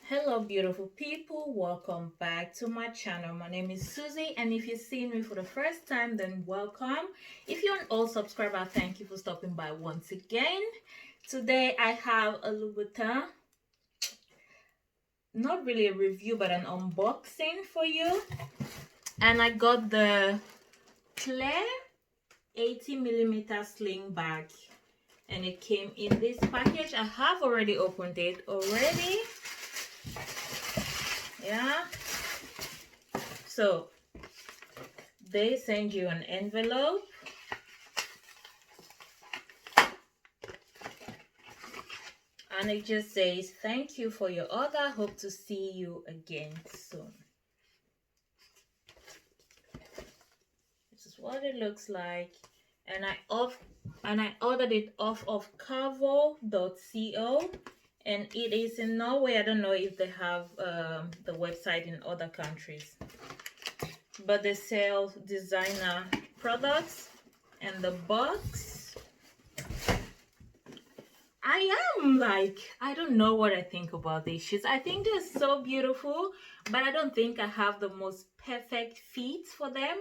Hello beautiful people, welcome back to my channel. My name is Susie, and if you're seeing me for the first time, then welcome. If you're an old subscriber, thank you for stopping by once again. Today I have a Louboutin, not really a review but an unboxing for you, and I got the Clare 80mm sling bag, and it came in this package. I have already opened it already. Yeah, so they send you an envelope, and it just says thank you for your order, hope to see you again soon. This is what it looks like, and I ordered it off of carvo.co, and it is in Norway. I don't know if they have the website in other countries, but they sell designer products. And the box, I don't know what I think about these shoes. I think they're so beautiful, but I don't think I have the most perfect feet for them.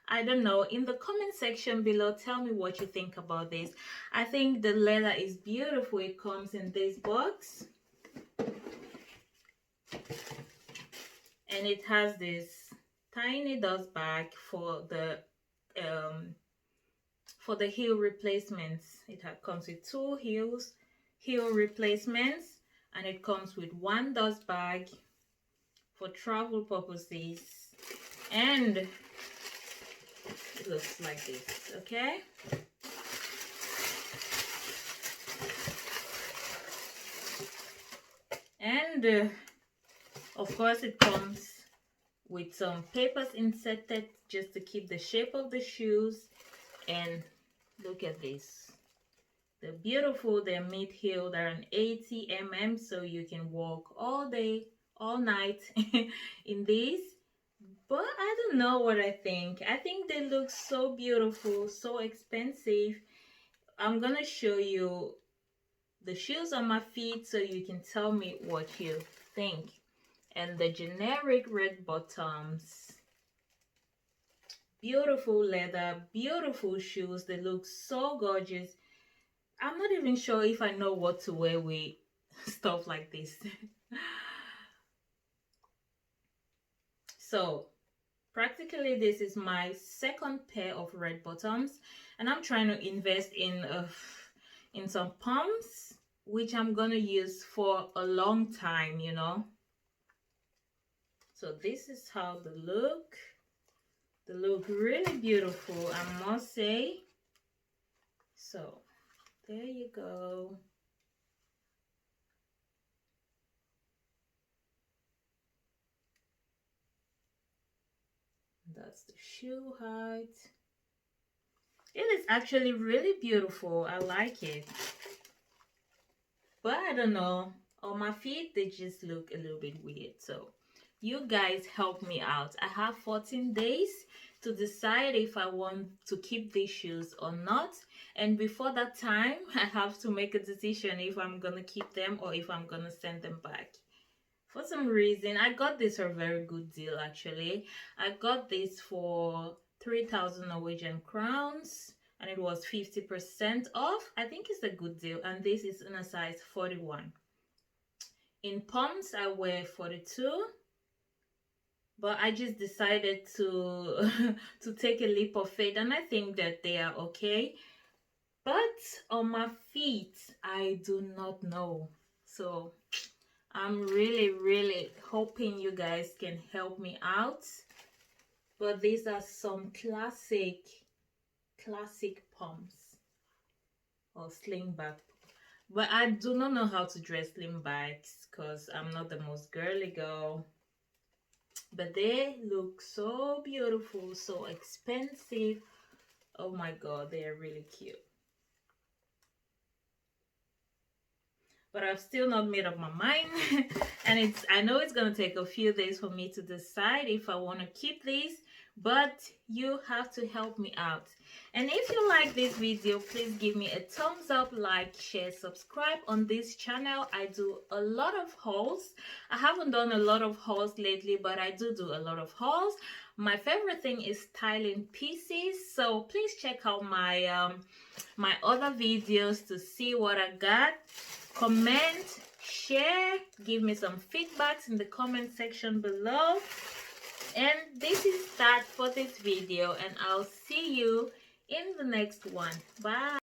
I don't know. In the comment section below, tell me what you think about this. I think the leather is beautiful. It comes in this box, and it has this tiny dust bag for the heel replacements. It comes with two heel replacements, and it comes with one dust bag for travel purposes, and it looks like this. Okay, and of course it comes with some papers inserted just to keep the shape of the shoes. And look at this, they're beautiful. They're mid-heel, they're an 80mm, so you can walk all day all night in these. But I don't know what I think. I think they look so beautiful, so expensive. I'm gonna show you the shoes on my feet so you can tell me what you think. And the generic red bottoms, beautiful leather, beautiful shoes. They look so gorgeous. I'm not even sure if I know what to wear with stuff like this. So practically this is my second pair of red bottoms, and I'm trying to invest in some pumps, which I'm gonna use for a long time, you know. So this is how they look. They look really beautiful, I must say. So there you go. That's the shoe height. It is actually really beautiful. I like it. But I don't know, on my feet they just look a little bit weird. So you guys help me out. I have 14 days to decide if I want to keep these shoes or not, and before that time I have to make a decision if I'm gonna keep them or if I'm gonna send them back. For some reason I got this for a very good deal. Actually, I got this for 3,000 Norwegian crowns, and it was 50% off. I think it's a good deal, and this is in a size 41. In pumps I wear 42, but I just decided to to take a leap of faith, and I think that they are okay. But on my feet I do not know. So I'm really hoping you guys can help me out. But these are some classic pumps or sling back. But I do not know how to dress sling bags because I'm not the most girly girl. But they look so beautiful, so expensive. Oh my god, they are really cute. But I've still not made up my mind. And I know it's gonna take a few days for me to decide if I want to keep these but you have to help me out. And if you like this video, please give me a thumbs up, like, share, subscribe on this channel. I do a lot of hauls. I haven't done a lot of hauls lately, but I do a lot of hauls. My favorite thing is styling pieces, so please check out my my other videos to see what I got. Comment, share, give me some feedbacks in the comment section below. And this is that for this video, and I'll see you in the next one. Bye.